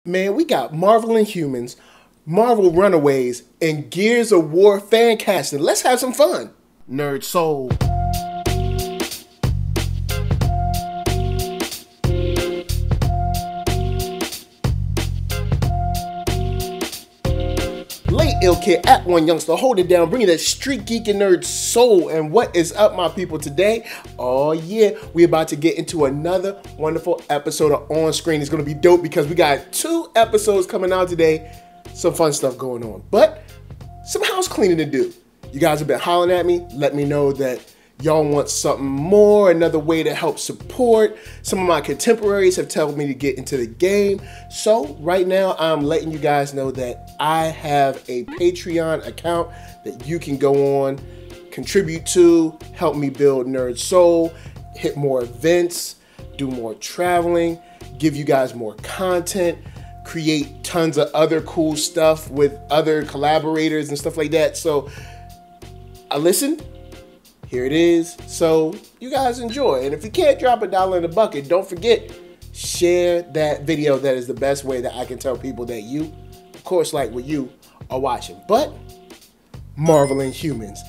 Man, we got Marvel InHumans, Marvel Runaways, and Gears of War fan casting. Let's have some fun. NERDSoul. Late ill kid at one youngster, hold it down, bringing that street geek and nerd soul. And what is up, my people, today? Oh yeah, we about to get into another wonderful episode of On Screen. It's gonna be dope because we got 2 episodes coming out today. Some fun stuff going on, but some house cleaning to do. You guys have been hollering at me, let me know that y'all want something more, another way to help support. Some of my contemporaries have told me to get into the game. So right now I'm letting you guys know that I have a Patreon account that you can go on, contribute to, help me build NERDSoul, hit more events, do more traveling, give you guys more content, create tons of other cool stuff with other collaborators and stuff like that. So I listened. Here it is, so you guys enjoy. And if you can't drop $1 in the bucket, don't forget, share that video. That is the best way that I can tell people that you, of course, like what you are watching. But Marvel InHumans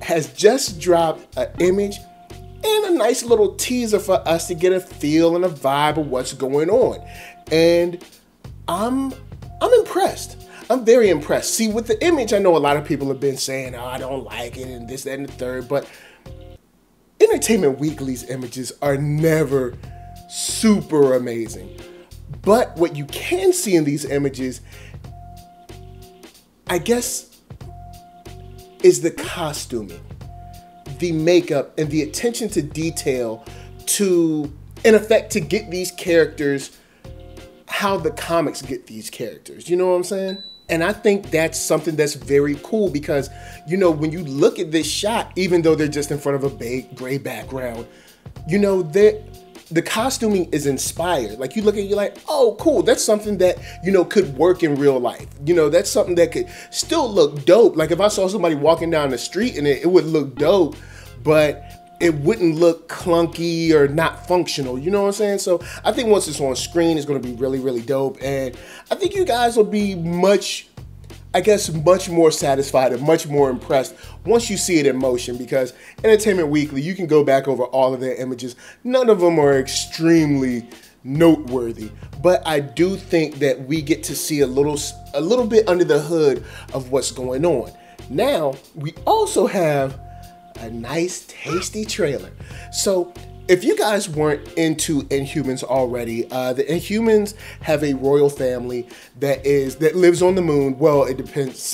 has just dropped an image and a nice little teaser for us to get a feel and a vibe of what's going on. And I'm impressed. I'm very impressed. See, with the image, I know a lot of people have been saying, oh, I don't like it, and this, that, and the third, but Entertainment Weekly's images are never super amazing. But what you can see in these images, I guess, is the costuming, the makeup, and the attention to detail to, in effect, to get these characters how the comics get these characters. You know what I'm saying? And I think that's something that's very cool because, you know, when you look at this shot, even though they're just in front of a big gray background, you know, the costuming is inspired. Like you look at it, you're like, oh, cool. That's something that, you know, could work in real life. You know, that's something that could still look dope. Like if I saw somebody walking down the street and it would look dope, but it wouldn't look clunky or not functional, you know what I'm saying? So I think once it's on screen, it's gonna be really, really dope. And I think you guys will be much more satisfied and much more impressed once you see it in motion, because Entertainment Weekly, you can go back over all of their images. None of them are extremely noteworthy, but I do think that we get to see a little bit under the hood of what's going on. Now, we also have a nice tasty trailer. So if you guys weren't into Inhumans already, the Inhumans have a royal family that lives on the moon. Well, it depends.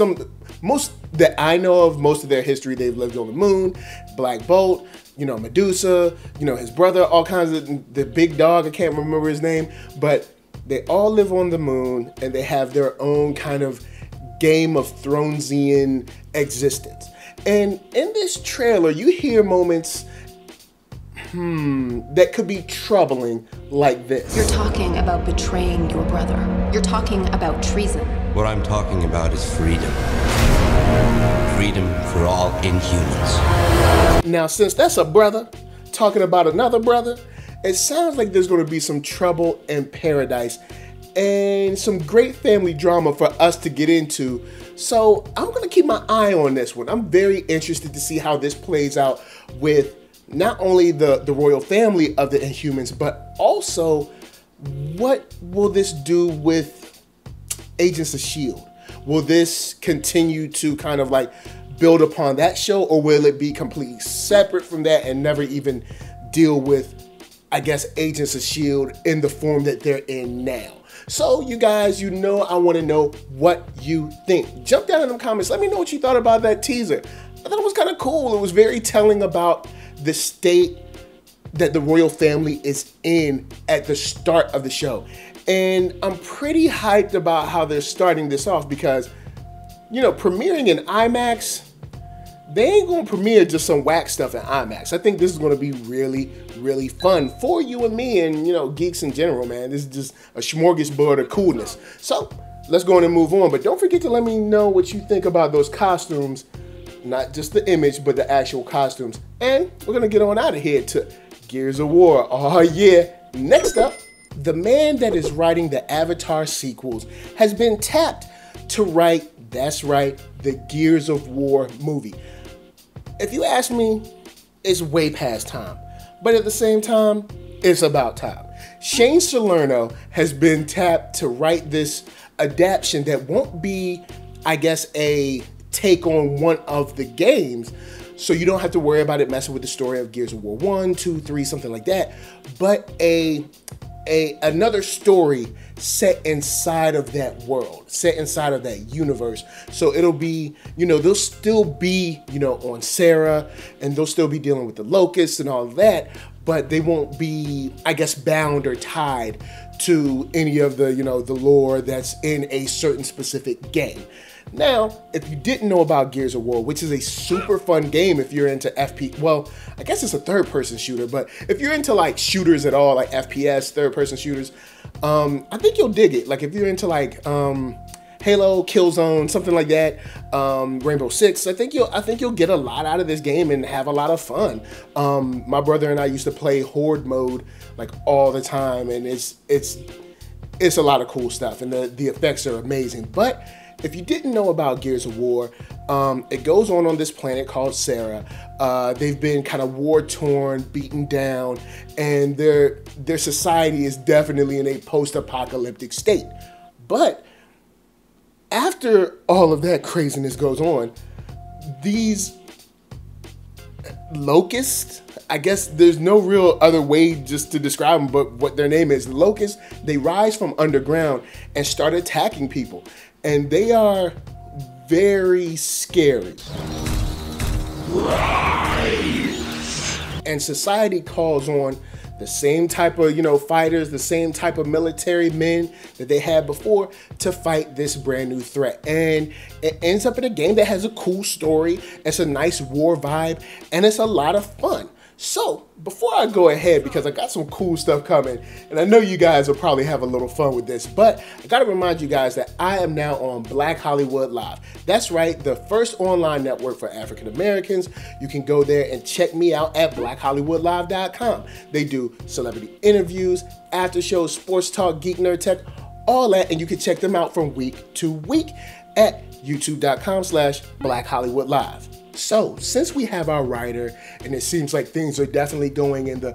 Most that I know of, most of their history, they've lived on the moon. Black Bolt, you know, Medusa, you know, his brother, all kinds of, the big dog, I can't remember his name, but they all live on the moon and they have their own kind of Game of Thronesian existence. And in this trailer, you hear moments that could be troubling like this. You're talking about betraying your brother. You're talking about treason. What I'm talking about is freedom. Freedom for all Inhumans. Now, since that's a brother talking about another brother, it sounds like there's going to be some trouble in paradise and some great family drama for us to get into. So I'm going to keep my eye on this one. I'm very interested to see how this plays out with not only the royal family of the Inhumans, but also what will this do with Agents of S.H.I.E.L.D.? Will this continue to kind of like build upon that show, or will it be completely separate from that and never even deal with, I guess, Agents of S.H.I.E.L.D. in the form that they're in now? So you guys, you know, I want to know what you think. Jump down in the comments. Let me know what you thought about that teaser. I thought it was kind of cool. It was very telling about the state that the royal family is in at the start of the show. And I'm pretty hyped about how they're starting this off because, you know, premiering in IMAX, they ain't gonna premiere just some whack stuff in IMAX. I think this is gonna be really, really fun for you and me and, you know, geeks in general, man. This is just a smorgasbord of coolness. So let's go on and move on. But don't forget to let me know what you think about those costumes, not just the image, but the actual costumes. And we're gonna get on out of here to Gears of War. Oh yeah. Next up, the man that is writing the Avatar sequels has been tapped to write, that's right, the Gears of War movie. If you ask me, it's way past time. But at the same time, it's about time. Shane Slerno has been tapped to write this adaptation that won't be, I guess, a take on one of the games. So you don't have to worry about it messing with the story of Gears of War 1, 2, 3, something like that. But another story set inside of that world, set inside of that universe. So it'll be, they'll still be, on Sarah, and they'll still be dealing with the locusts and all of that, but they won't be, I guess, bound or tied to any of the, the lore that's in a certain specific game. Now, if you didn't know about Gears of War, which is a super fun game if you're into well, I guess it's a third-person shooter, but if you're into like shooters at all, like FPS, third-person shooters, I think you'll dig it. Like if you're into like Halo, Killzone, something like that, Rainbow Six, I think you'll get a lot out of this game and have a lot of fun. My brother and I used to play Horde mode like all the time, and it's a lot of cool stuff, and the effects are amazing. But if you didn't know about Gears of War, it goes on this planet called Sarah. They've been kind of war-torn, beaten down, and their society is definitely in a post-apocalyptic state. But after all of that craziness goes on, these locusts, I guess there's no real other way just to describe them, but what their name is, locusts, they rise from underground and start attacking people. And they are very scary. And society calls on the same type of, fighters, the same type of military men that they had before to fight this brand new threat. And it ends up in a game that has a cool story, it's a nice war vibe, and it's a lot of fun. So, before I go ahead, because I got some cool stuff coming, and I know you guys will probably have a little fun with this, but I gotta remind you guys that I am now on Black Hollywood Live. That's right, the first online network for African Americans. You can go there and check me out at blackhollywoodlive.com. They do celebrity interviews, after shows, sports talk, geek, nerd, tech, all that, and you can check them out from week to week at youtube.com/blackhollywoodlive. So, since we have our writer, and it seems like things are definitely going in the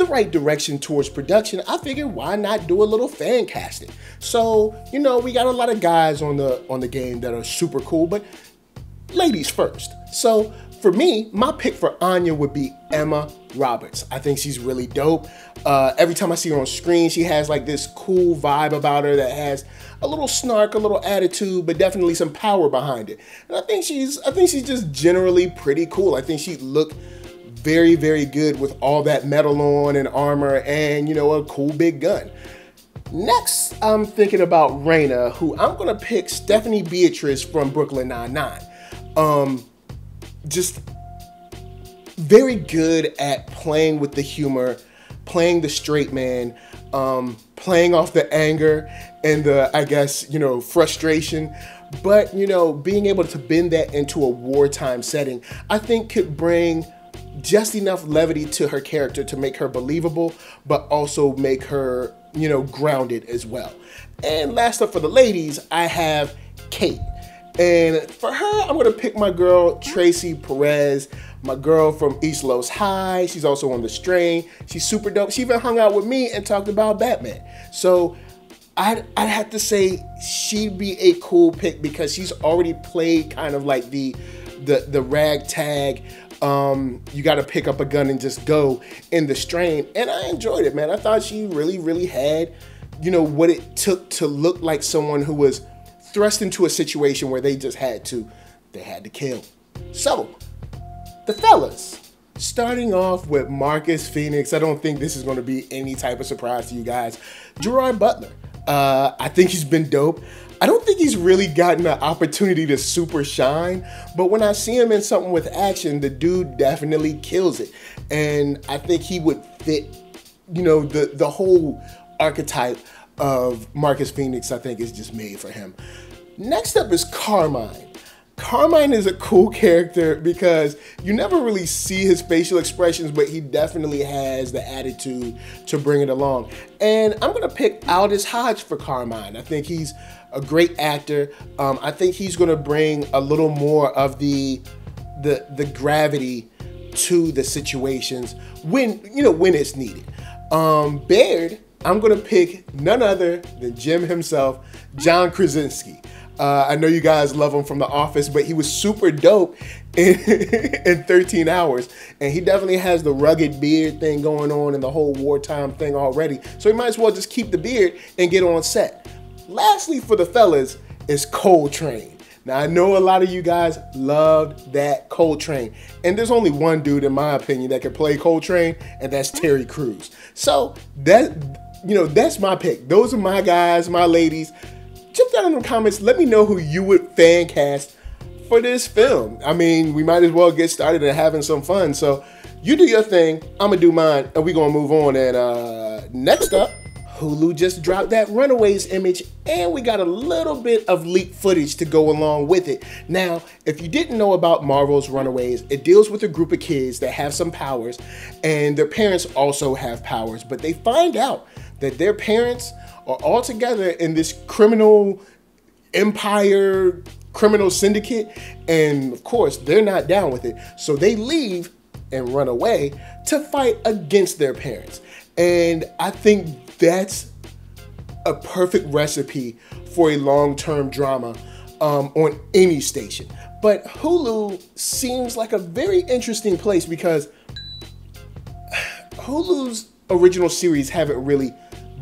right direction towards production, I figured why not do a little fan casting. So, we got a lot of guys on the game that are super cool, but ladies first. So, for me, my pick for Anya would be Emma Roberts. I think she's really dope. Every time I see her on screen, she has like this cool vibe about her that has a little snark, a little attitude, but definitely some power behind it. And I think she's just generally pretty cool. I think she'd look very, very good with all that metal on and armor and, a cool big gun. Next, I'm thinking about Raina, who I'm gonna pick Stephanie Beatrice from Brooklyn Nine-Nine. Just very good at playing with the humor, playing the straight man, playing off the anger and the, I guess, frustration, but, being able to bend that into a wartime setting, I think could bring just enough levity to her character to make her believable, but also make her, grounded as well. And last up for the ladies, I have Kate. And for her, I'm gonna pick my girl, Tracy Perez, my girl from East Los High. She's also on The Strain. She's super dope. She even hung out with me and talked about Batman. So I'd have to say she'd be a cool pick because she's already played kind of like the ragtag, you gotta pick up a gun and just go in The Strain. And I enjoyed it, man. I thought she really, really had, what it took to look like someone who was thrust into a situation where they just had to kill. So, the fellas, starting off with Marcus Phoenix, I don't think this is going to be any type of surprise to you guys. Gerard Butler, I think he's been dope. I don't think he's really gotten an opportunity to super shine, but when I see him in something with action, the dude definitely kills it. And I think he would fit, the whole archetype of Marcus Phoenix, I think, is just made for him. Next up is Carmine. Carmine is a cool character because you never really see his facial expressions, but he definitely has the attitude to bring it along. And I'm gonna pick Aldous Hodge for Carmine. I think he's a great actor. I think he's gonna bring a little more of the gravity to the situations when it's needed. Baird, I'm gonna pick none other than Jim himself, John Krasinski. I know you guys love him from The Office, but he was super dope in 13 Hours. And he definitely has the rugged beard thing going on and the whole wartime thing already. So he might as well just keep the beard and get on set. Lastly, for the fellas, is Coltrane. Now, I know a lot of you guys loved that Coltrane. And there's only one dude, in my opinion, that can play Coltrane, and that's Terry Crews. So that's my pick. Those are my guys, my ladies. Jump down in the comments. Let me know who you would fan cast for this film. I mean, we might as well get started and having some fun. So you do your thing, I'm gonna do mine, and we're gonna move on. And next up, Hulu just dropped that Runaways image, and we got a little bit of leaked footage to go along with it. Now, if you didn't know about Marvel's Runaways, it deals with a group of kids that have some powers, and their parents also have powers, but they find out that their parents are all together in this criminal empire, criminal syndicate, and of course, they're not down with it. So they leave and run away to fight against their parents. And I think that's a perfect recipe for a long-term drama on any station. But Hulu seems like a very interesting place because Hulu's original series haven't really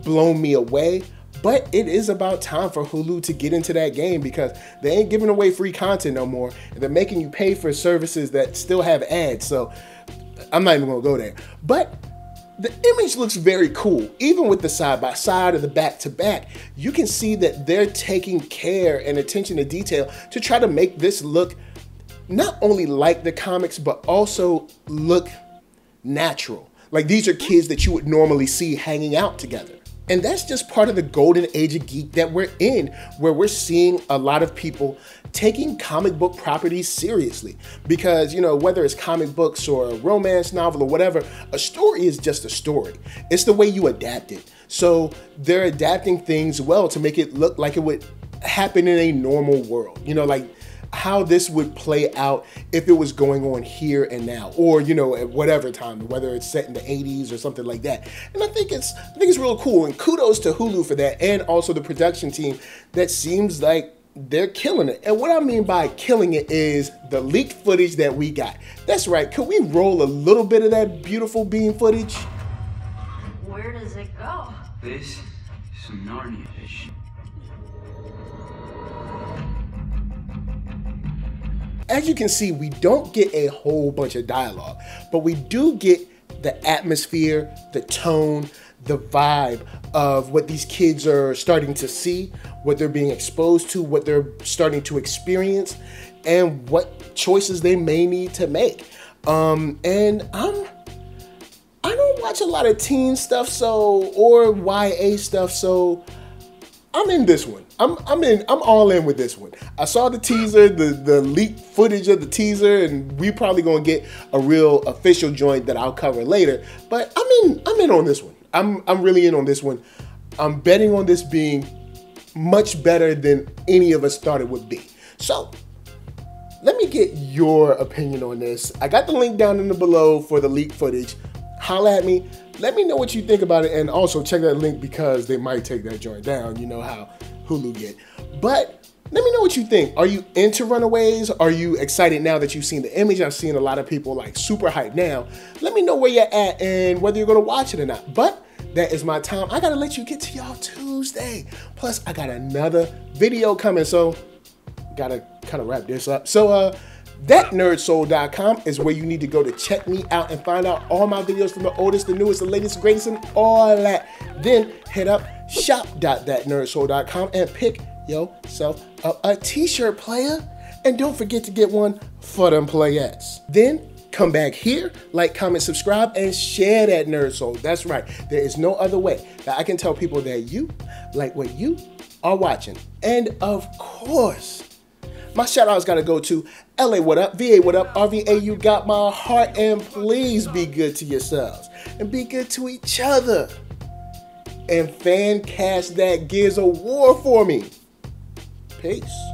blown me away, but it is about time for Hulu to get into that game because they ain't giving away free content no more, and they're making you pay for services that still have ads. So I'm not even gonna go there. But the image looks very cool. Even with the side-by-side or the back-to-back, you can see that they're taking care and attention to detail to try to make this look not only like the comics, but also look natural. Like these are kids that you would normally see hanging out together. And that's just part of the golden age of geek that we're in, where we're seeing a lot of people taking comic book properties seriously. Because, whether it's comic books or a romance novel or whatever, a story is just a story. It's the way you adapt it. So they're adapting things well to make it look like it would happen in a normal world. Like how this would play out if it was going on here and now, or at whatever time, whether it's set in the 80s or something like that. And I think it's real cool, and kudos to Hulu for that, and also the production team that seems like they're killing it. And what I mean by killing it is the leaked footage that we got. That's right, could we roll a little bit of that beautiful beam footage? Where does it go? This is some Narnia fish. As you can see, we don't get a whole bunch of dialogue, but we do get the atmosphere, the tone, the vibe of what these kids are starting to see, what they're being exposed to, what they're starting to experience, and what choices they may need to make. And I don't watch a lot of teen stuff, or YA stuff, so I'm in this one. I'm all in with this one. I saw the teaser, the leaked footage of the teaser, and we probably gonna get a real official joint that I'll cover later. But I'm in on this one. I'm really in on this one. I'm betting on this being much better than any of us thought it would be. So let me get your opinion on this. I got the link down in the below for the leaked footage. Holla at me. Let me know what you think about it, and also check that link because they might take that joint down. You know how Hulu get. But let me know what you think. Are you into Runaways? Are you excited now that you've seen the image? I've seen a lot of people like super hyped now. Let me know where you're at and whether you're gonna watch it or not. But that is my time. I gotta let you get to y'all Tuesday. Plus, I got another video coming, so gotta kind of wrap this up. So ThatNerdSoul.com is where you need to go to check me out and find out all my videos from the oldest, the newest, the latest, the greatest, and all that. Then hit up shop.thatnerdsoul.com and pick yourself up a t-shirt, player. And don't forget to get one for them playettes. Then come back here, like, comment, subscribe, and share that Nerd Soul. That's right. There is no other way that I can tell people that you like what you are watching. And of course, My shout out's got to go to LA, what up? VA, what up? RVA, you got my heart. And please be good to yourselves and be good to each other. And fan cast that Gears of War for me. Peace.